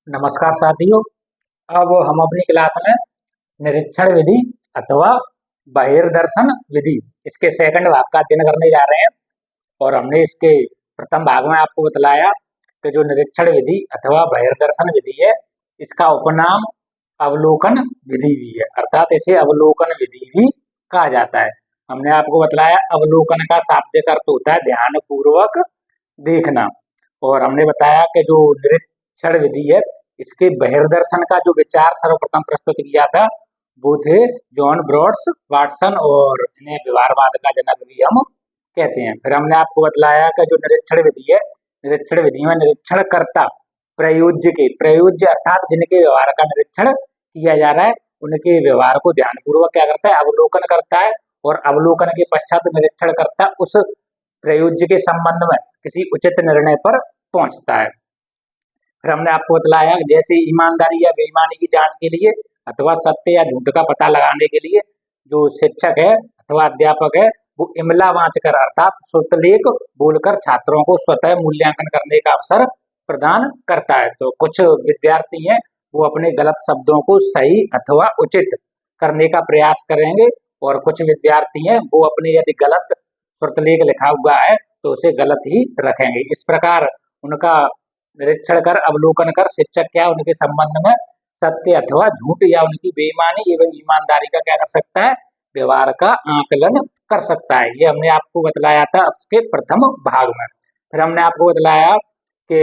नमस्कार साथियों। अब हम अपनी क्लास में निरीक्षण विधि अथवा बहिर्दर्शन विधि इसके सेकंड भाग का अध्ययन करने जा रहे हैं। और हमने इसके प्रथम भाग में आपको बतलाया कि जो निरीक्षण विधि अथवा बहिर्दर्शन विधि है इसका उपनाम अवलोकन विधि भी है, अर्थात इसे अवलोकन विधि भी कहा जाता है। हमने आपको बतलाया अवलोकन का शाब्दिक अर्थ होता है ध्यान पूर्वक देखना, और हमने बताया कि जो निरीक्षण विधि है इसके बहिर्दर्शन का जो विचार सर्वप्रथम प्रस्तुत किया था वो थे जॉन ब्रॉड्स वाटसन, और इन्हें व्यवहारवाद का जनक भी हम कहते हैं। फिर हमने आपको बतलाया कि जो निरीक्षण विधि है, निरीक्षण विधि में निरीक्षण करता प्रयोज्य अर्थात जिनके व्यवहार का निरीक्षण किया जा रहा है उनके व्यवहार को ध्यानपूर्वक क्या करता है, अवलोकन करता है, और अवलोकन के पश्चात निरीक्षण करता उस प्रयोज्य के संबंध में किसी उचित निर्णय पर पहुंचता है। फिर हमने आपको बतलाया जैसे ईमानदारी या बेईमानी की जांच के लिए अथवा सत्य या झूठ का पता लगाने के लिए जो शिक्षक है अथवा अध्यापक है वो इमला वांचकर अर्थात श्रुतलेख बोलकर छात्रों को स्वतः मूल्यांकन करने का अवसर प्रदान करता है। तो कुछ विद्यार्थी हैं वो अपने गलत शब्दों को सही अथवा उचित करने का प्रयास करेंगे, और कुछ विद्यार्थी हैं वो अपने यदि गलत श्रुतलेख लिखा हुआ है तो उसे गलत ही रखेंगे। इस प्रकार उनका निरीक्षण कर अवलोकन कर शिक्षक क्या उनके संबंध में सत्य अथवा झूठ या उनकी बेईमानी एवं ईमानदारी का क्या कर सकता है, व्यवहार का आकलन कर सकता है। ये हमने आपको बतलाया था उसके प्रथम भाग में। फिर हमने आपको बतलाया कि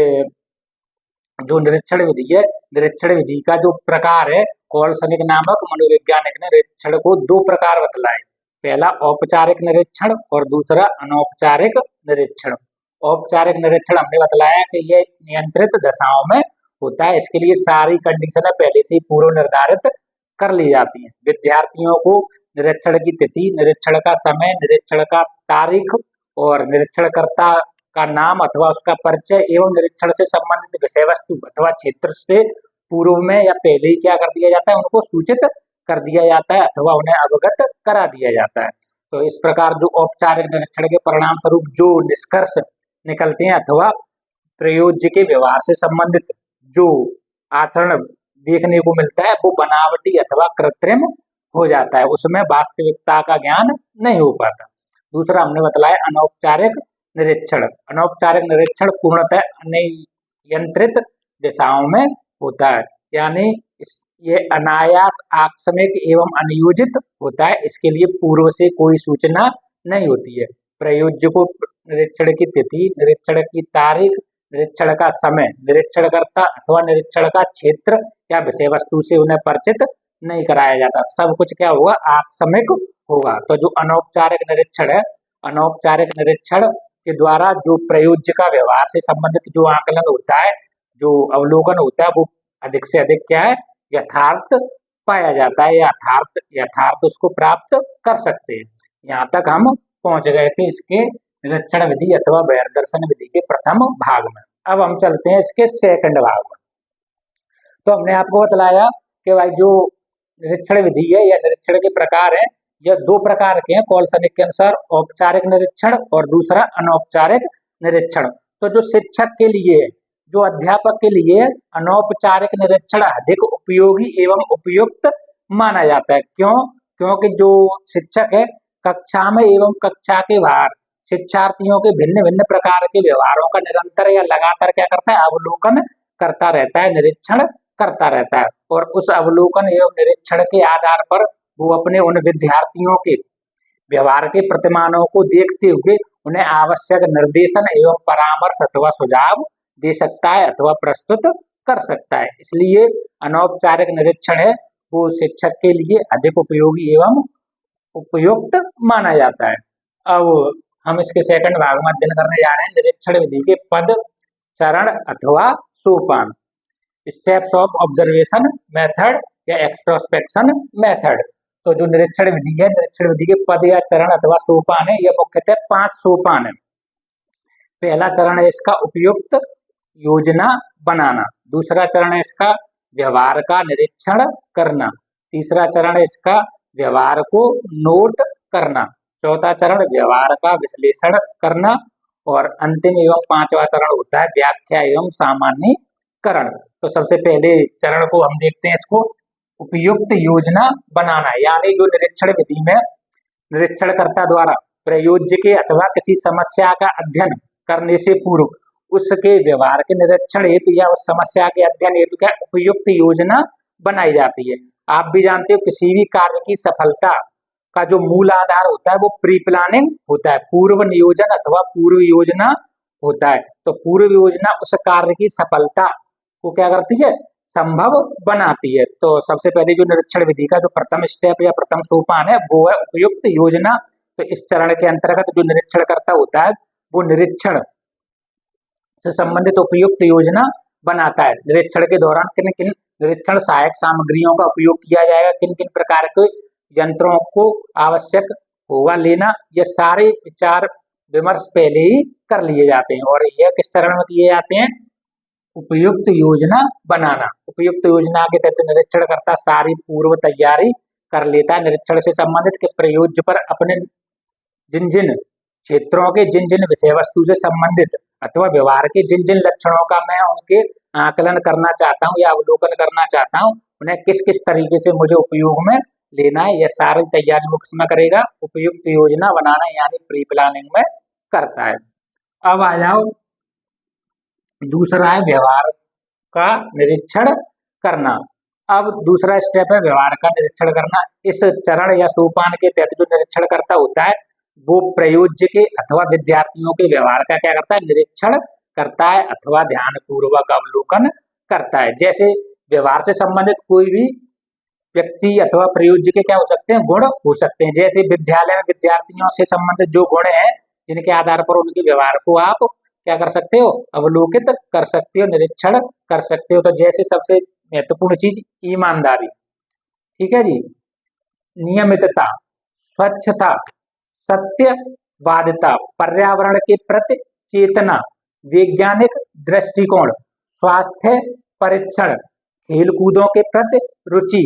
जो निरीक्षण विधि है, निरीक्षण विधि का जो प्रकार है, कोलसनिक नामक मनोवैज्ञानिक ने निरीक्षण को दो प्रकार बतलाए। पहला औपचारिक निरीक्षण और दूसरा अनौपचारिक निरीक्षण। औपचारिक निरीक्षण हमने बतलाया कि यह नियंत्रित दशाओं में होता है, इसके लिए सारी कंडीशनें पहले से ही पूर्व निर्धारित कर ली जाती हैं। विद्यार्थियों को निरीक्षण की तिथि, निरीक्षण का समय, निरीक्षण का तारीख और निरीक्षणकर्ता का नाम अथवा उसका परिचय एवं निरीक्षण से संबंधित विषय वस्तु अथवा क्षेत्र से पूर्व में या पहले ही क्या कर दिया जाता है, उनको सूचित कर दिया जाता है अथवा उन्हें अवगत करा दिया जाता है। तो इस प्रकार जो औपचारिक निरीक्षण के परिणाम स्वरूप जो निष्कर्ष निकलते हैं अथवा प्रयोज्य के व्यवहार से संबंधित जो आचरण देखने को मिलता है वो बनावटी अथवा कृत्रिम हो जाता है, उसमें वास्तविकता का ज्ञान नहीं हो पाता। दूसरा हमने बताया अनौपचारिक निरीक्षण। अनौपचारिक निरीक्षण पूर्णतः अनियंत्रित दिशाओं में होता है, यानी ये अनायास आकस्मिक एवं अनियोजित होता है। इसके लिए पूर्व से कोई सूचना नहीं होती है। प्रयोज्य को निरीक्षण की तिथि, निरीक्षण की तारीख, निरीक्षण का समय, निरीक्षणकर्ता अथवा निरीक्षण का क्षेत्र या विषय वस्तु से उन्हें परिचित नहीं कराया जाता। सब कुछ क्या होगा, आकस्मिक होगा। तो जो अनौपचारिक निरीक्षण है, अनौपचारिक निरीक्षण के द्वारा जो प्रयोज्य का व्यवहार से संबंधित जो आकलन होता है, जो अवलोकन होता है, वो अधिक से अधिक क्या है, यथार्थ पाया जाता है। यथार्थ उसको प्राप्त कर सकते हैं। यहाँ तक हम पहुंच गए थे इसके निरीक्षण विधि अथवा बहिर्दर्शन विधि के प्रथम भाग में। अब हम चलते हैं इसके सेकंड भाग में। तो हमने आपको बतलाया कि भाई जो निरीक्षण विधि है या निरीक्षण के प्रकार है, यह दो प्रकार के हैं कोलसनिक के अनुसार, औपचारिक निरीक्षण और दूसरा अनौपचारिक निरीक्षण। तो जो शिक्षक के लिए, जो अध्यापक के लिए अनौपचारिक निरीक्षण अधिक उपयोगी एवं उपयुक्त माना जाता है। क्यों? क्योंकि जो शिक्षक है कक्षा में एवं कक्षा के बाहर शिक्षार्थियों के भिन्न भिन्न प्रकार के व्यवहारों का निरंतर या लगातार क्या करता है, अवलोकन करता रहता है, निरीक्षण करता रहता है, और उस अवलोकन एवं निरीक्षण के आधार पर वो अपने उन विद्यार्थियों के व्यवहार के प्रतिमानों को देखते हुए उन्हें आवश्यक निर्देशन एवं परामर्श अथवा सुझाव दे सकता है अथवा प्रस्तुत कर सकता है। इसलिए अनौपचारिक निरीक्षण है वो शिक्षक के लिए अधिक उपयोगी एवं उपयुक्त माना जाता है। अब हम इसके सेकंड भाग में अध्ययन करने जा रहे हैं निरीक्षण विधि के पद, चरण अथवा सोपान, स्टेप्स ऑफ ऑब्जर्वेशन मेथड या एक्सट्रोस्पेक्शन मेथड। तो जो निरीक्षण विधि है, निरीक्षण विधि के पद या चरण अथवा सोपान है, यह मुख्यतः 5 सोपान है। पहला चरण है इसका उपयुक्त योजना बनाना, दूसरा चरण है इसका व्यवहार का निरीक्षण करना, तीसरा चरण है इसका व्यवहार को नोट करना, चौथा चरण व्यवहार का विश्लेषण करना, और अंतिम एवं 5वां चरण होता है व्याख्या एवं सामान्यीकरण। तो सबसे पहले चरण को हम देखते हैं इसको, उपयुक्त योजना बनाना, यानी जो निरीक्षण विधि में निरीक्षणकर्ता द्वारा प्रयोज्य के अथवा किसी समस्या का अध्ययन करने से पूर्व उसके व्यवहार के निरीक्षण हेतु या उस समस्या के अध्ययन हेतु क्या उपयुक्त योजना बनाई जाती है। आप भी जानते हो किसी भी कार्य की सफलता का जो मूल आधार होता है वो प्री प्लानिंग होता है, पूर्व नियोजन अथवा पूर्व योजना होता है। तो पूर्व योजना उस कार्य की सफलता को क्या करती है, संभव बनाती है। तो सबसे पहले जो निरीक्षण विधि का जो प्रथम स्टेप या प्रथम सोपान है वो है उपयुक्त योजना। तो इस चरण के अंतर्गत जो निरीक्षण करता होता है वो निरीक्षण से संबंधित उपयुक्त योजना बनाता है। निरीक्षण के दौरान किन किन निरीक्षण सहायक सामग्रियों का उपयोग किया जाएगा, किन किन प्रकार के यंत्रों को आवश्यक होगा लेना, ये सारे विचार विमर्श पहले ही कर लिए जाते हैं। और यह किस चरण में किए जाते हैं, उपयुक्त योजना बनाना। उपयुक्त योजना के तहत निरीक्षण करता सारी पूर्व तैयारी कर लेता है। निरीक्षण से संबंधित के प्रयोज्य पर अपने जिन जिन क्षेत्रों के जिन जिन विषय वस्तु से संबंधित अथवा व्यवहार के जिन जिन लक्षणों का मैं उनके आकलन करना चाहता हूँ या अवलोकन करना चाहता हूँ, उन्हें किस किस तरीके से मुझे उपयोग में लेना है, यह सारी तैयारी वो किसमें करेगा, उपयुक्त योजना बनाना यानी प्री प्लानिंग में करता है। अब आ जाओ दूसरा है व्यवहार का निरीक्षण करना। अब दूसरा स्टेप है व्यवहार का निरीक्षण करना। इस चरण या सोपान के तहत जो निरीक्षण करता होता है वो प्रयोज्य के अथवा विद्यार्थियों के व्यवहार का क्या करता है, निरीक्षण करता है अथवा ध्यान पूर्वक अवलोकन करता है। जैसे व्यवहार से संबंधित कोई भी व्यक्ति अथवा प्रयोज्य के क्या हो सकते हैं, गुण हो सकते हैं। जैसे विद्यालय में विद्यार्थियों से संबंधित जो गुण है जिनके आधार पर उनके व्यवहार को आप क्या कर सकते हो, अवलोकित कर सकते हो, निरीक्षण कर सकते हो। तो जैसे सबसे महत्वपूर्ण चीज ईमानदारी, ठीक है जी, नियमितता, स्वच्छता, सत्यवादिता, पर्यावरण के प्रति चेतना, वैज्ञानिक दृष्टिकोण, स्वास्थ्य परीक्षण, खेल कूदों के प्रति रुचि,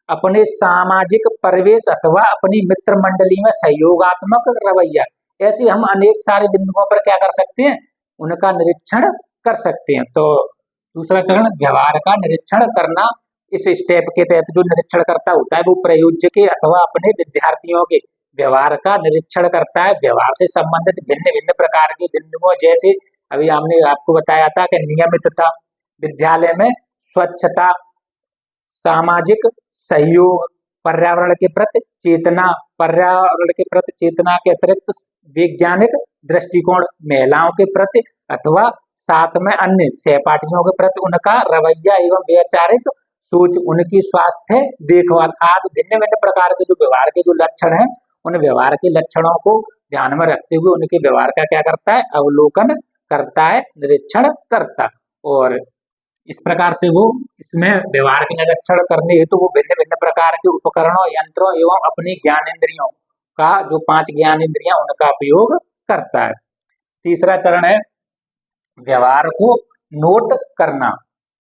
अपने सामाजिक परिवेश अथवा अपनी मित्र मंडली में सहयोगात्मक रवैया, ऐसे हम अनेक सारे बिंदुओं पर क्या कर सकते हैं, उनका निरीक्षण कर सकते हैं। तो दूसरा चरण व्यवहार का निरीक्षण करना। इस स्टेप के तहत जो निरीक्षण करता होता है वो प्रयोज्य के अथवा अपने विद्यार्थियों के व्यवहार का निरीक्षण करता है। व्यवहार से संबंधित भिन्न भिन्न प्रकार के बिंदुओं, जैसे अभी हमने आपको बताया था कि नियमितता, विद्यालय में स्वच्छता, सामाजिक सहयोग, पर्यावरण के प्रति चेतना, पर्यावरण के प्रति चेतना के अतिरिक्त वैज्ञानिक दृष्टिकोण, महिलाओं के प्रति अथवा साथ में अन्य सहपाठियों के प्रति उनका रवैया एवं वैचारिक सोच, उनकी स्वास्थ्य देखभाल आदि भिन्न भिन्न प्रकार के जो व्यवहार के जो लक्षण हैं, उन व्यवहार के लक्षणों को ध्यान में रखते हुए उनके व्यवहार का क्या करता है, अवलोकन करता है, निरीक्षण करता। और इस प्रकार से वो इसमें व्यवहार के निरीक्षण करने हेतु वो भिन्न भिन्न प्रकार के उपकरणों, यंत्रों एवं अपनी ज्ञानेंद्रियों का जो 5 ज्ञानेंद्रियां उनका उपयोग करता है। तीसरा चरण है व्यवहार को नोट करना।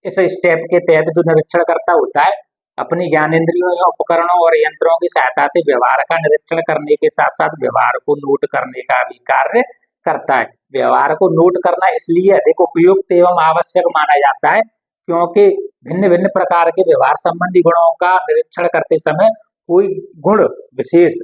इस स्टेप के तहत जो निरीक्षण करता होता है अपनी ज्ञानेंद्रियों या उपकरणों और यंत्रों की सहायता से व्यवहार का निरीक्षण करने के साथ साथ व्यवहार को नोट करने का भी कार्य करता है। व्यवहार को नोट करना इसलिए अधिक उपयुक्त एवं आवश्यक माना जाता है क्योंकि भिन्न भिन्न प्रकार के व्यवहार संबंधी गुणों का निरीक्षण करते समय कोई गुण विशेष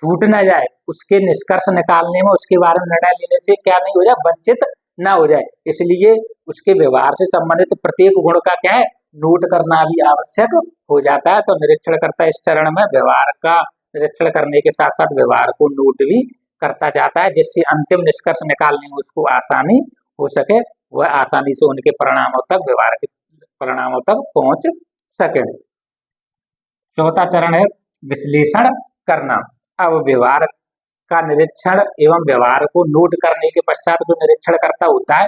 छूट न जाए, उसके निष्कर्ष निकालने में, उसके बारे में निर्णय लेने से क्या नहीं हो जाए, वंचित ना हो जाए। इसलिए उसके व्यवहार से संबंधित प्रत्येक गुण का क्या है, नोट करना भी आवश्यक हो जाता है। तो निरीक्षण करता इस चरण में व्यवहार का निरीक्षण करने के साथ साथ व्यवहार को नोट भी करता जाता है, जिससे अंतिम निष्कर्ष निकालने में उसको आसानी हो सके, वह आसानी से उनके परिणामों तक, व्यवहार के परिणामों तक पहुंच सके। चौथा चरण है विश्लेषण करना। अब व्यवहार का निरीक्षण एवं व्यवहार को नोट करने के पश्चात जो निरीक्षण करता होता है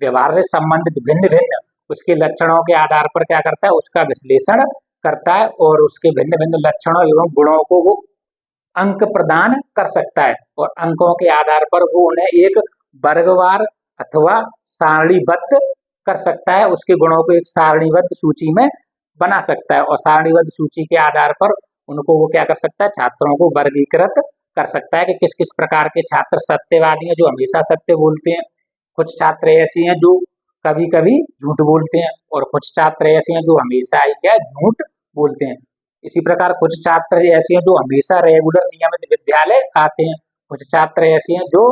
व्यवहार से संबंधित भिन्न भिन्न उसके लक्षणों के आधार पर क्या करता है, उसका विश्लेषण करता है और उसके भिन्न भिन्न लक्षणों एवं गुणों को वो अंक प्रदान कर सकता है और अंकों के आधार पर वो उन्हें एक वर्गवार अथवा सारणीबद्ध कर सकता है, उसके गुणों को एक सारणीबद्ध सूची में बना सकता है और सारणीबद्ध सूची के आधार पर उनको वो क्या कर सकता है, छात्रों को वर्गीकृत कर सकता है कि किस किस प्रकार के छात्र सत्यवादी हैं जो हमेशा सत्य बोलते हैं, कुछ छात्र ऐसे हैं जो कभी कभी झूठ बोलते हैं, और कुछ छात्र ऐसे हैं जो हमेशा ही क्या झूठ बोलते हैं। इसी प्रकार कुछ छात्र ऐसे हैं जो हमेशा रेगुलर नियमित विद्यालय आते हैं, कुछ छात्र ऐसे हैं जो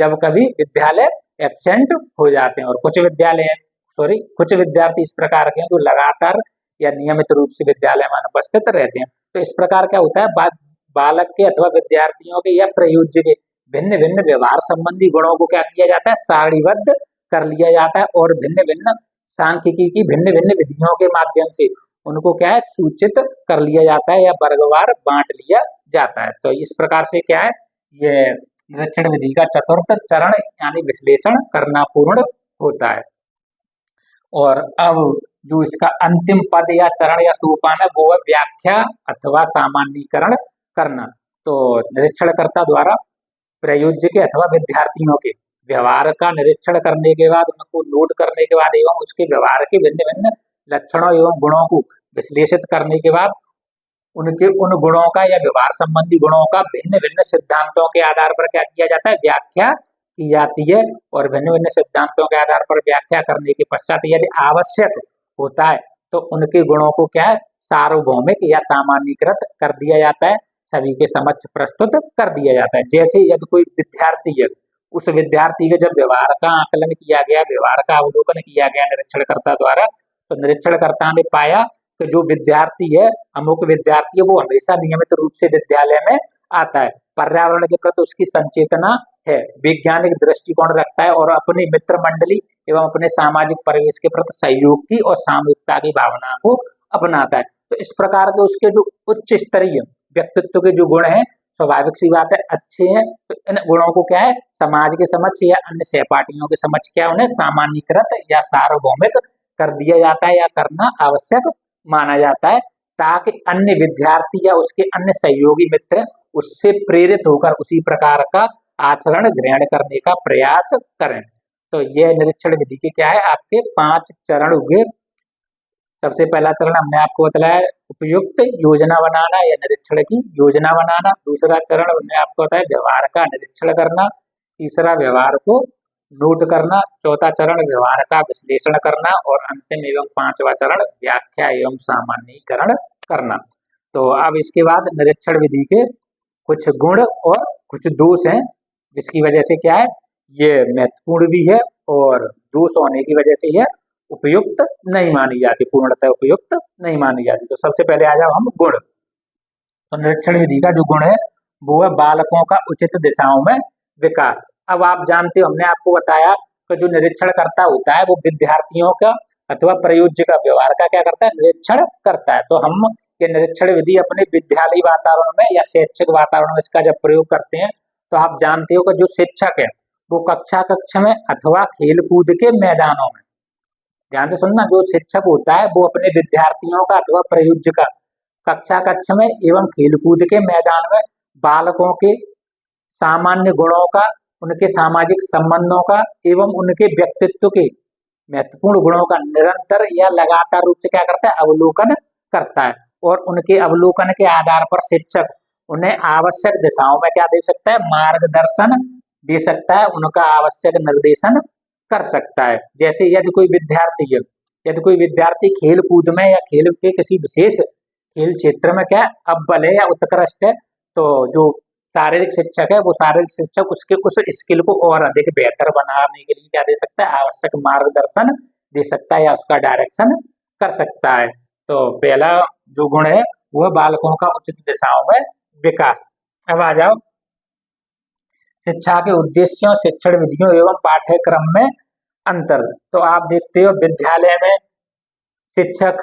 जब कभी विद्यालय एब्सेंट हो जाते हैं, और कुछ विद्यार्थी इस प्रकार के हैं जो लगातार या नियमित रूप से विद्यालय में अनुपस्थित रहते हैं। तो इस प्रकार क्या होता है, बालक के अथवा विद्यार्थियों के या प्रयोज्य के भिन्न भिन्न व्यवहार संबंधी गुणों को क्या किया जाता है, सारणीबद्ध कर लिया जाता है, और भिन्न भिन्न सांख्यिकी की भिन्न भिन्न विधियों के माध्यम से उनको क्या है, सूचित कर लिया जाता है या वर्गवार बांट लिया जाता है। तो इस प्रकार से क्या है, ये निरीक्षण विधि का चतुर्थ चरण यानी विश्लेषण करना पूर्ण होता है। और अब जो इसका अंतिम पद या चरण या सोपान है वो है व्याख्या अथवा सामान्यीकरण करना। तो निरीक्षणकर्ता द्वारा प्रयोज्य के अथवा विद्यार्थियों के व्यवहार का निरीक्षण करने के बाद, उनको नोट करने के बाद एवं उसके व्यवहार के भिन्न भिन्न लक्षणों एवं गुणों को विश्लेषित करने के बाद उनके उन गुणों का या व्यवहार संबंधी गुणों का भिन्न भिन्न सिद्धांतों के आधार पर क्या किया जाता है, व्याख्या की जाती है। और भिन्न भिन्न सिद्धांतों के आधार पर व्याख्या करने के पश्चात यदि आवश्यक होता है तो उनके गुणों को क्या है, सार्वभौमिक या सामान्यीकृत कर दिया जाता है, सभी के समक्ष प्रस्तुत कर दिया जाता है। जैसे यदि कोई विद्यार्थी है, उस विद्यार्थी के जब व्यवहार का आकलन किया गया, व्यवहार का अवलोकन किया गया निरीक्षणकर्ता द्वारा, तो निरीक्षणकर्ता ने पाया कि जो विद्यार्थी है, अमुक विद्यार्थी है, वो हमेशा नियमित रूप से विद्यालय में आता है, पर्यावरण के प्रति उसकी संचेतना है, वैज्ञानिक दृष्टिकोण रखता है, और अपनी मित्र मंडली एवं अपने सामाजिक परिवेश के प्रति सहयोग की और सामूहिकता की भावना को अपनाता है। तो इस प्रकार के उसके जो उच्च स्तरीय व्यक्तित्व के जो गुण हैं, स्वाभाविक सी बात है अच्छे हैं, तो इन गुणों को क्या है, समाज के समक्ष या अन्य सहपाठियों के समक्ष क्या उन्हें सामान्यीकृत या सार्वभौमिक कर दिया जाता है या करना आवश्यक माना जाता है, ताकि अन्य विद्यार्थी या उसके अन्य सहयोगी मित्र उससे प्रेरित होकर उसी प्रकार का आचरण ग्रहण करने का प्रयास करें। तो यह निरीक्षण विधि के क्या है, आपके 5 चरण हुए। सबसे पहला चरण हमने आपको बताया उपयुक्त योजना बनाना या निरीक्षण की योजना बनाना। दूसरा चरण हमने आपको बताया व्यवहार का निरीक्षण करना। तीसरा व्यवहार को नोट करना। चौथा चरण व्यवहार का विश्लेषण करना, और अंतिम एवं 5वां चरण व्याख्या एवं सामान्यीकरण करना। तो अब इसके बाद निरीक्षण विधि के कुछ गुण और कुछ दोष हैं, जिसकी वजह से क्या है, ये महत्वपूर्ण भी है, और दोष होने की वजह से यह उपयुक्त नहीं मानी जाती, पूर्णतः उपयुक्त नहीं मानी जाती। तो सबसे पहले आ जाओ हम गुण। तो निरीक्षण विधि का जो गुण है वो है बालकों का उचित दिशाओं में विकास। अब आप जानते हो, हमने आपको बताया कि जो निरीक्षण करता होता है वो विद्यार्थियों का अथवा प्रयोज्य का व्यवहार का क्या करता है, निरीक्षण करता है। तो हम ये निरीक्षण विधि अपने विद्यालय वातावरण में या शैक्षिक वातावरण में इसका जब प्रयोग करते हैं, तो आप जानते हो कि जो शिक्षक है वो कक्ष में अथवा खेल कूद के मैदानों में, ध्यान से सुनना, जो शिक्षक होता है वो अपने विद्यार्थियों का अथवा प्रयोज्य का कक्ष में एवं खेलकूद के मैदान में बालकों के सामान्य गुणों का, उनके सामाजिक संबंधों का एवं उनके व्यक्तित्व के महत्वपूर्ण गुणों का निरंतर या लगातार रूप से क्या करता है, अवलोकन करता है। और उनके अवलोकन के आधार पर शिक्षक उन्हें आवश्यक दिशाओं में क्या दे सकता है, मार्गदर्शन दे सकता है, उनका आवश्यक निर्देशन कर सकता है। जैसे यदि कोई विद्यार्थी खेल कूद में या खेल के किसी विशेष खेल क्षेत्र में क्या अव्वल है या उत्कृष्ट है, तो जो शारीरिक शिक्षक है वो शारीरिक शिक्षक उसके उस स्किल को और अधिक बेहतर बनाने के लिए क्या दे सकता है, आवश्यक मार्गदर्शन दे सकता है या उसका डायरेक्शन कर सकता है। तो पहला जो गुण है वह बालकों का उचित दिशाओं में विकास। अब आ जाओ शिक्षा के उद्देश्यों, शिक्षण विधियों एवं पाठ्यक्रम में अंतर। तो आप देखते हो विद्यालय में शिक्षक,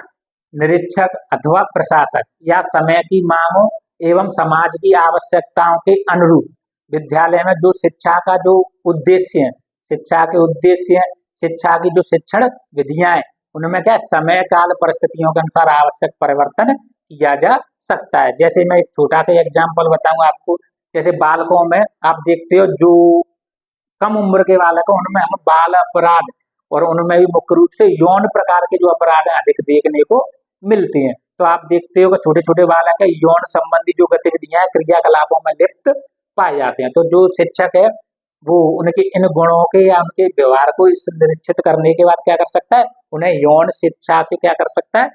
निरीक्षक अथवा प्रशासक या समय की मांगों एवं समाज की आवश्यकताओं के अनुरूप विद्यालय में जो शिक्षा का जो उद्देश्य है, शिक्षा की जो शिक्षण विधियां हैं, उनमें क्या समय काल परिस्थितियों के अनुसार आवश्यक परिवर्तन किया जा सकता है। जैसे मैं एक छोटा सा एग्जाम्पल बताऊंगा आपको। जैसे बालकों में आप देखते हो जो कम उम्र के बालक हैं उनमें हम बाल अपराध और उनमें भी मुख्य रूप से यौन प्रकार के जो अपराध हैं अधिक देखने को मिलते हैं। तो आप देखते हो कि छोटे छोटे बालक है यौन संबंधी जो गतिविधियां क्रियाकलापों में लिप्त पाए जाते हैं। तो जो शिक्षक है वो उनके इन गुणों के या उनके व्यवहार को इस निरीक्षित करने के बाद क्या कर सकता है, उन्हें यौन शिक्षा से क्या कर सकता है,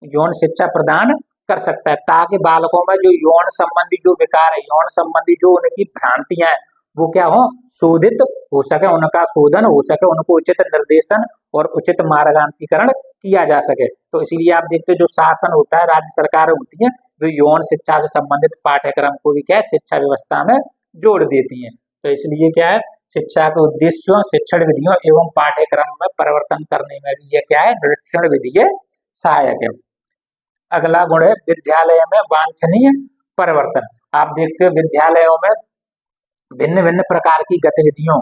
यौन शिक्षा प्रदान कर सकता है, ताकि बालकों में जो यौन संबंधी जो विकार है, यौन संबंधी जो उनकी भ्रांतियां हैं, वो क्या हो, शोधित हो सके, उनका शोधन हो सके, उनको उचित निर्देशन और उचित मार्गांतरीकरण किया जा सके। तो इसीलिए आप देखते हो जो शासन होता है, राज्य सरकार होती है, जो यौन शिक्षा से संबंधित पाठ्यक्रम को भी क्या है, शिक्षा व्यवस्था में जोड़ देती है। तो इसलिए क्या है, शिक्षा के उद्देश्यों, शिक्षण विधियों एवं पाठ्यक्रम में परिवर्तन करने में भी ये क्या है, निरीक्षण विधि सहायक है। अगला गुण है विद्यालय में वांछनीय परिवर्तन। आप देखते हो विद्यालयों में भिन्न भिन्न प्रकार की गतिविधियों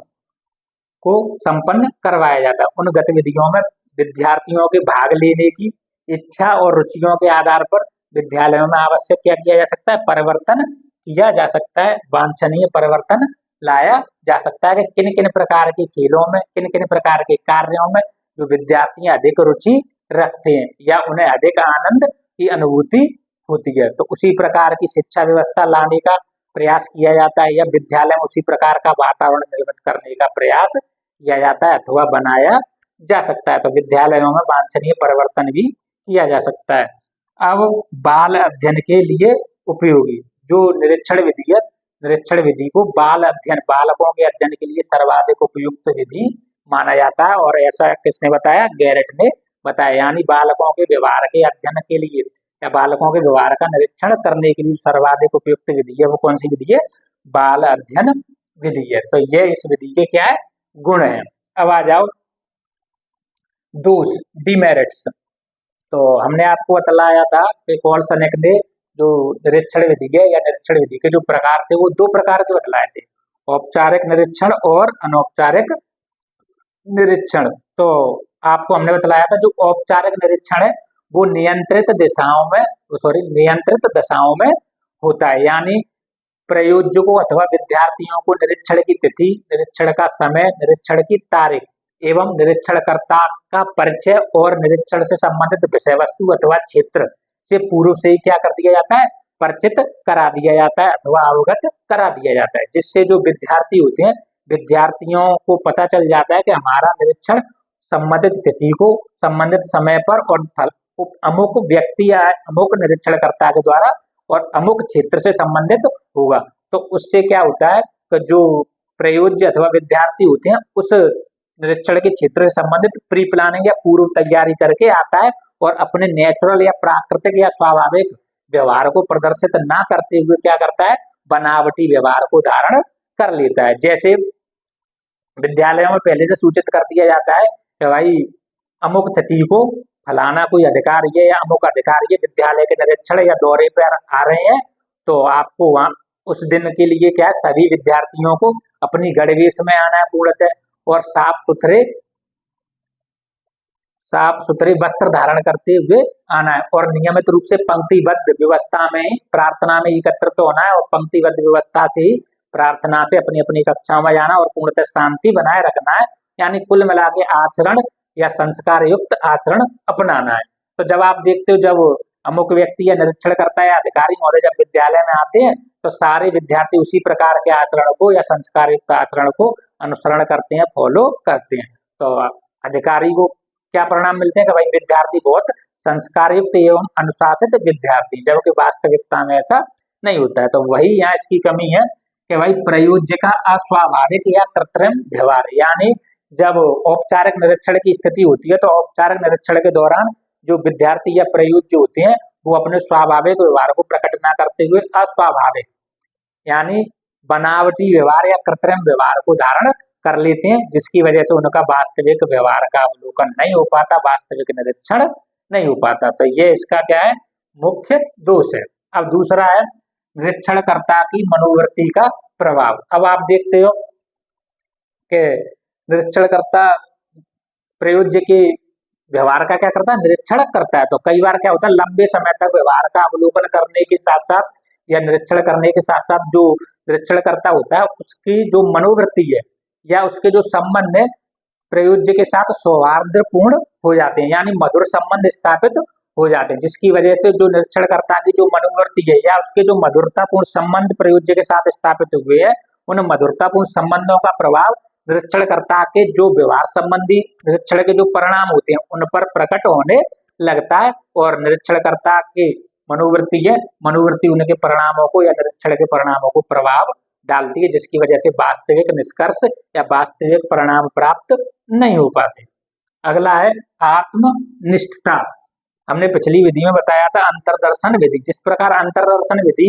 को संपन्न करवाया जाता है। उन गतिविधियों में विद्यार्थियों के भाग लेने की इच्छा और रुचियों के आधार पर विद्यालयों में आवश्यक क्या किया जा सकता है, परिवर्तन किया जा सकता है, वांछनीय परिवर्तन लाया जा सकता है कि किन किन प्रकार के खेलों में, किन किन प्रकार के कार्यों में जो विद्यार्थी अधिक रुचि रखते हैं या उन्हें अधिक आनंद की अनुभूति होती है, तो उसी प्रकार की शिक्षा व्यवस्था लाने का प्रयास किया जाता है या विद्यालय में उसी प्रकार का वातावरण निर्मित करने का प्रयास किया जाता है अथवा बनाया जा सकता है। तो विद्यालयों में वांछनीय परिवर्तन भी किया जा सकता है। अब बाल अध्ययन के लिए उपयोगी जो निरीक्षण विधि है, निरीक्षण विधि को बाल अध्ययन, बालकों के अध्ययन के लिए सर्वाधिक उपयुक्त विधि माना जाता है। और ऐसा किसने बताया, गैरेट ने बताया। यानी बालकों के व्यवहार के अध्ययन के लिए या बालकों के व्यवहार का निरीक्षण करने के लिए सर्वाधिक उपयुक्त विधि है, वो कौन सी विधि है, बाल अध्ययन विधि है। तो ये इस विधि के क्या है, गुण है। अब आ जाओ दोष, डिमेरिट्स। तो हमने आपको बतलाया था कि कॉल्सनेक ने जो निरीक्षण विधि है या निरीक्षण विधि के जो प्रकार थे वो 2 प्रकार के बतलाए थे, औपचारिक निरीक्षण और अनौपचारिक निरीक्षण। तो आपको हमने बतलाया था जो औपचारिक निरीक्षण है वो नियंत्रित दशाओं में होता है। यानी प्रयोजकों अथवा विद्यार्थियों को निरीक्षण की तिथि, निरीक्षण का समय, निरीक्षण की तारीख एवं निरीक्षणकर्ता का परिचय और निरीक्षण से संबंधित विषय वस्तु अथवा क्षेत्र से पूर्व से ही क्या कर दिया जाता है, परिचित करा दिया जाता है अथवा अवगत करा दिया जाता है, जिससे जो विद्यार्थी होते हैं, विद्यार्थियों को पता चल जाता है कि हमारा निरीक्षण संबंधित तिथि को संबंधित समय पर और अमुक व्यक्ति या अमुक निरीक्षणकर्ता के द्वारा और अमुक क्षेत्र से संबंधित होगा। तो उससे क्या होता है कि जो प्रयोज्य अथवा विद्यार्थी होते हैं उस निरीक्षण के क्षेत्र से संबंधित प्री प्लानिंग या पूर्व तैयारी करके आता है और अपने नेचुरल या प्राकृतिक या स्वाभाविक व्यवहार को प्रदर्शित ना करते हुए क्या करता है, बनावटी व्यवहार को धारण कर लेता है। जैसे विद्यालयों में पहले से सूचित कर दिया जाता है कि भाई अमुक तिथि को फलाना कोई अधिकारी है या अमुक अधिकारी है विद्यालय के निरीक्षण या दौरे पर आ रहे हैं, तो आपको वहां उस दिन के लिए क्या है, सभी विद्यार्थियों को अपनी गणवेश में आना है पूर्णतः और साफ सुथरे वस्त्र धारण करते हुए आना है और नियमित रूप से पंक्तिबद्ध व्यवस्था में प्रार्थना में एकत्रित होना है और पंक्तिबद्ध व्यवस्था से ही प्रार्थना से अपनी अपनी कक्षाओं में जाना और पूर्णतः शांति बनाए रखना है। यानी कुल मिला के आचरण या संस्कार युक्त आचरण अपनाना है। तो जब आप देखते हो जब अमुक व्यक्ति या निरीक्षण करता है अधिकारी महोदय जब विद्यालय में आते हैं तो सारे विद्यार्थी उसी प्रकार के आचरण को या संस्कार युक्त आचरण को अनुसरण करते हैं, फॉलो करते हैं। तो अधिकारी को क्या परिणाम मिलते हैं कि भाई विद्यार्थी बहुत संस्कार युक्त एवं अनुशासित विद्यार्थी, जबकि वास्तविकता में ऐसा नहीं होता है। तो वही यहाँ इसकी कमी है कि भाई प्रयोज्य का अस्वाभाविक या कृत्रिम व्यवहार, यानी जब औपचारिक निरीक्षण की स्थिति होती है तो औपचारिक निरीक्षण के दौरान जो विद्यार्थी या प्रयोज्य होते हैं वो अपने स्वाभाविक व्यवहार को प्रकट न करते हुए अस्वाभाविक यानी बनावटी व्यवहार या कृत्रिम व्यवहार को धारण कर लेते हैं, जिसकी वजह से उनका वास्तविक व्यवहार का अवलोकन नहीं हो पाता, वास्तविक निरीक्षण नहीं हो पाता। तो ये इसका क्या है, मुख्य दोष है। अब दूसरा है निरीक्षणकर्ता की मनोवृत्ति का प्रभाव। अब आप देखते हो कि निरीक्षणकर्ता प्रयोज्य के व्यवहार का क्या करता है, निरीक्षण करता है। तो कई बार क्या होता है, लंबे समय तक व्यवहार का अवलोकन करने के साथ साथ या निरीक्षण करने के साथ साथ जो निरीक्षणकर्ता होता है उसकी जो मनोवृत्ति है या उसके जो संबंध है प्रयोज्य के साथ सौहार्दपूर्ण हो जाते हैं, यानी मधुर संबंध स्थापित हो जाते हैं, जिसकी वजह से जो निरीक्षणकर्ता की जो मनोवृत्ति है या उसके जो मधुरतापूर्ण संबंध प्रयोज्य के साथ स्थापित हुए हैं उन मधुरतापूर्ण संबंधों का प्रभाव निरीक्षणकर्ता के जो व्यवहार संबंधी निरीक्षण के जो परिणाम होते हैं उन पर प्रकट होने लगता है, और निरीक्षणकर्ता की मनोवृत्ति है, मनोवृत्ति उनके परिणामों को या निरीक्षण के परिणामों को प्रभाव डालती है, जिसकी वजह से वास्तविक निष्कर्ष या वास्तविक परिणाम प्राप्त नहीं हो पाते। अगला है आत्मनिष्ठता। हमने पिछली विधि में बताया था अंतर्दर्शन विधि। जिस प्रकार अंतर्दर्शन विधि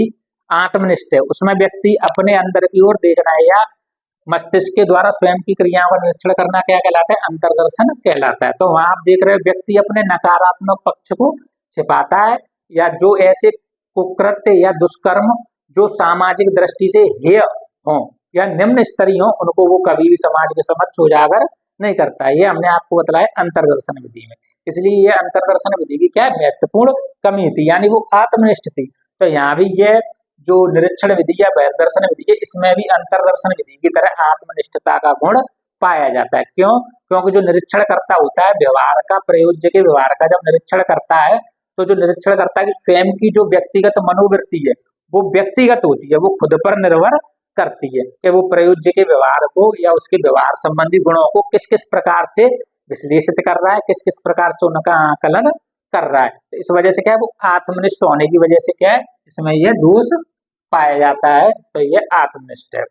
आत्मनिष्ठ है, उसमें व्यक्ति अपने अंदर की ओर देखना है या मस्तिष्क के द्वारा स्वयं की क्रियाओं का निरीक्षण करना क्या कहलाता है? अंतर्दर्शन कहलाता है। तो वहां आप देख रहे हो व्यक्ति अपने नकारात्मक पक्ष को छिपाता है, या जो ऐसे कुकृत्य या दुष्कर्म जो सामाजिक दृष्टि से हेय हो या निम्न स्तरीय हो, उनको वो कभी भी समाज के समक्ष उजागर नहीं करता है। ये हमने आपको बताया अंतर्दर्शन विधि में। इसलिए ये अंतर्दर्शन विधि की क्या महत्वपूर्ण कमी थी, यानी वो आत्मनिष्ठ थी। तो यहाँ भी ये जो निरीक्षण विधि या बहिर्दर्शन विधि है, इसमें भी अंतर्दर्शन विधि की तरह आत्मनिष्ठता का गुण पाया जाता है। क्यों? क्योंकि जो निरीक्षण करता होता है व्यवहार का, प्रयोज्य के व्यवहार का जब निरीक्षण करता है, तो जो निरीक्षण करता है कि स्वयं की जो व्यक्तिगत मनोवृत्ति है वो व्यक्तिगत होती है, वो खुद पर निर्भर करती है कि वो प्रयोज्य के व्यवहार को या उसके व्यवहार संबंधी गुणों को किस किस प्रकार से विश्लेषित कर रहा है, किस किस प्रकार से उनका आकलन कर रहा है। तो इस वजह से क्या है, वो आत्मनिष्ठ होने की वजह से क्या है, इसमें यह दोष पाया जाता है। तो यह आत्मनिष्ठ है।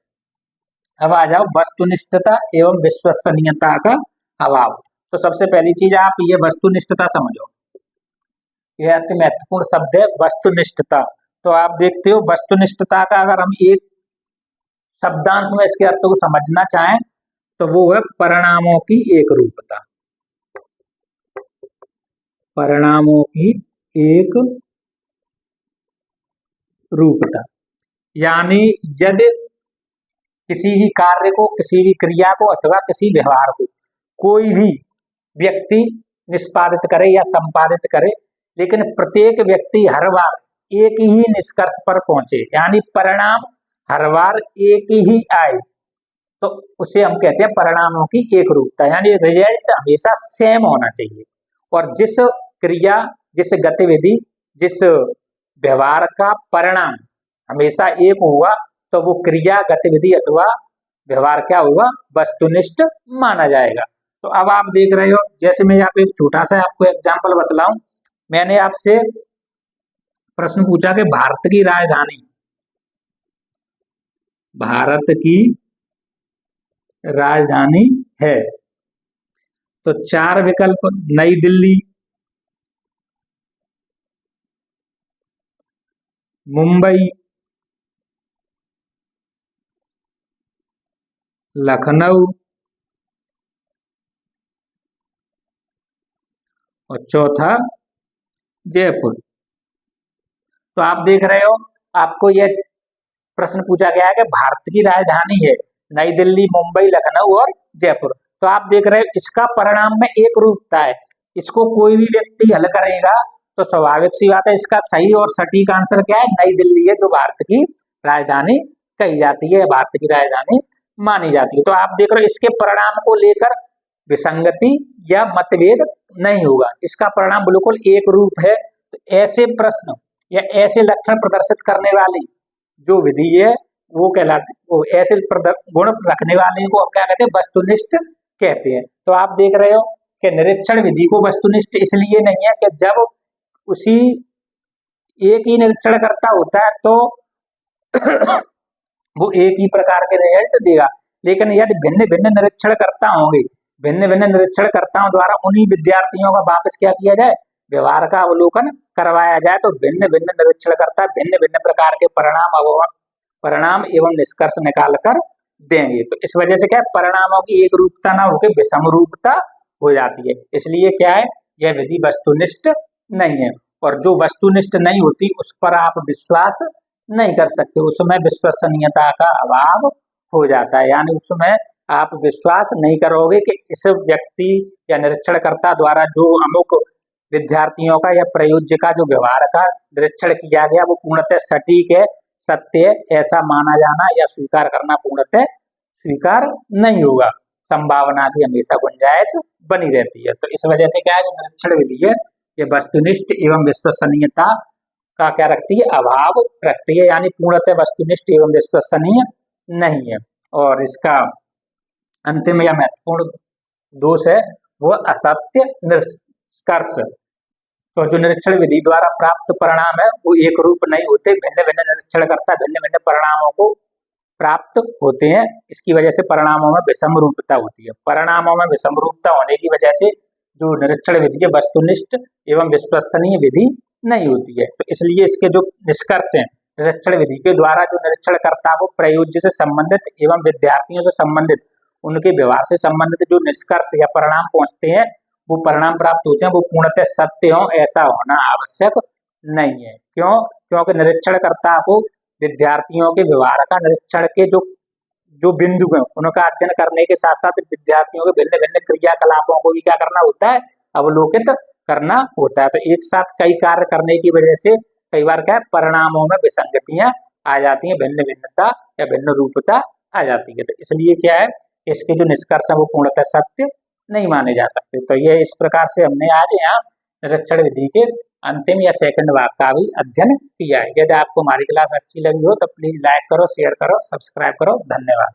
अब आ जाओ वस्तुनिष्ठता एवं विश्वसनीयता का अभाव। तो सबसे पहली चीज आप ये वस्तुनिष्ठता समझो, यह अति महत्वपूर्ण शब्द है वस्तुनिष्ठता। तो आप देखते हो वस्तुनिष्ठता का अगर हम एक शब्दांश में इसके अर्थ को समझना चाहें तो वो है परिणामों की एक रूपता। परिणामों की एक रूपता, यानी यदि किसी भी कार्य को, किसी भी क्रिया को अथवा किसी व्यवहार को कोई भी व्यक्ति निष्पादित करे या संपादित करे, लेकिन प्रत्येक व्यक्ति हर बार एक ही निष्कर्ष पर पहुंचे, यानी परिणाम हर बार एक ही आए, तो उसे हम कहते हैं परिणामों की एक रूपता। यानी रिजल्ट हमेशा सेम होना चाहिए, और जिस क्रिया, जिस गतिविधि, जिस व्यवहार का परिणाम हमेशा एक हुआ, तो वो क्रिया, गतिविधि अथवा व्यवहार क्या हुआ, वस्तुनिष्ठ माना जाएगा। तो अब आप देख रहे हो, जैसे मैं यहाँ पे एक छोटा सा आपको एग्जाम्पल बतलाऊं, मैंने आपसे प्रश्न पूछा कि भारत की राजधानी, भारत की राजधानी है, तो चार विकल्प, नई दिल्ली, मुंबई, लखनऊ और चौथा जयपुर। तो आप देख रहे हो, आपको यह प्रश्न पूछा गया है कि भारत की राजधानी है नई दिल्ली, मुंबई, लखनऊ और जयपुर। तो आप देख रहे हो इसका परिणाम में एक रूपता है, इसको कोई भी व्यक्ति हल करेगा तो स्वाभाविक सी बात है इसका सही और सटीक आंसर क्या है, नई दिल्ली है, जो भारत की राजधानी कही जाती है, भारत की राजधानी मानी जाती है। तो आप देख रहे हो इसके परिणाम को लेकर विसंगति या मतभेद नहीं होगा, इसका परिणाम बिल्कुल एक रूप है। तो ऐसे प्रश्न या ऐसे लक्षण प्रदर्शित करने वाली जो विधि है वो कहलाती, वो ऐसे गुण रखने वाले को क्या कहते हैं, वस्तुनिष्ठ कहते हैं। तो आप देख रहे हो कि निरीक्षण विधि को वस्तुनिष्ठ इसलिए नहीं है कि जब उसी एक ही निरीक्षण करता होता है तो वो एक ही प्रकार के रिजल्ट देगा, लेकिन यदि भिन्न भिन्न निरीक्षण करता होंगे, भिन्न भिन्न निरीक्षण कर्ताओं द्वारा उन्हीं विद्यार्थियों का वापस क्या किया जाए, व्यवहार का अवलोकन करवाया जाए, तो भिन्न भिन्न निरीक्षण करता भिन्न भिन्न प्रकार के परिणाम एवं निष्कर्ष निकाल कर देंगे। तो इस वजह से क्या है, परिणामों की एक रूपता ना होकर विषम रूपता हो जाती है। इसलिए क्या है, यह विधि वस्तुनिष्ठ नहीं है, और जो वस्तुनिष्ठ नहीं होती उस पर आप विश्वास नहीं कर सकते, उसमें विश्वसनीयता का अभाव हो जाता है। यानी उसमें आप विश्वास नहीं करोगे कि इस व्यक्ति या निरीक्षणकर्ता द्वारा जो अमुक विद्यार्थियों का या प्रयोज्य का जो व्यवहार का निरीक्षण किया गया वो पूर्णतः सटीक है, सत्य है, ऐसा माना जाना या स्वीकार करना पूर्णतः स्वीकार नहीं होगा, संभावना की हमेशा गुंजाइश बनी रहती है। तो इस वजह से क्या है, निरीक्षण विधि है ये वस्तुनिष्ठ एवं विश्वसनीयता का क्या रखती है, अभाव रखती है, यानी पूर्णतः वस्तुनिष्ठ एवं विश्वसनीय नहीं है। और इसका अंतिम या महत्वपूर्ण दोष है वो असत्य निष्कर्ष। तो जो निरीक्षण विधि द्वारा प्राप्त परिणाम है वो एक रूप नहीं होते, भिन्न भिन्न निरीक्षण करता भिन्न भिन्न परिणामों को प्राप्त होते हैं। इसकी वजह से परिणामों में विषम रूपता होती है। परिणामों में विषम रूपता होने की वजह से जो निरीक्षण विधि है वस्तुनिष्ठ एवं विश्वसनीय विधि नहीं होती है। तो इसलिए इसके जो निष्कर्ष हैं निरीक्षण विधि के द्वारा जो निरीक्षण करता है वो प्रयोज्य से संबंधित एवं विद्यार्थियों से संबंधित उनके व्यवहार से संबंधित जो निष्कर्ष या परिणाम पहुंचते हैं वो परिणाम प्राप्त होते हैं वो पूर्णतः सत्य हो ऐसा होना आवश्यक नहीं है। क्यों? क्योंकि निरीक्षणकर्ता को विद्यार्थियों के व्यवहार का निरीक्षण के जो बिंदु हैं उनका अध्ययन करने के साथ साथ विद्यार्थियों के भिन्न भिन्न क्रियाकलापों को भी क्या करना होता है, अवलोकित करना होता है। तो एक साथ कई कार्य करने की वजह से कई बार क्या है परिणामों में विसंगतियां आ जाती हैं, भिन्न भिन्नता या भिन्न रूपता आ जाती है। तो इसलिए क्या है इसके जो निष्कर्ष है वो पूर्णतः सत्य नहीं माने जा सकते। तो ये इस प्रकार से हमने आज यहाँ निरीक्षण विधि के अंतिम या सेकंड भाग का भी अध्ययन किया है। यदि आपको हमारी क्लास अच्छी लगी हो तो प्लीज लाइक करो, शेयर करो, सब्सक्राइब करो। धन्यवाद।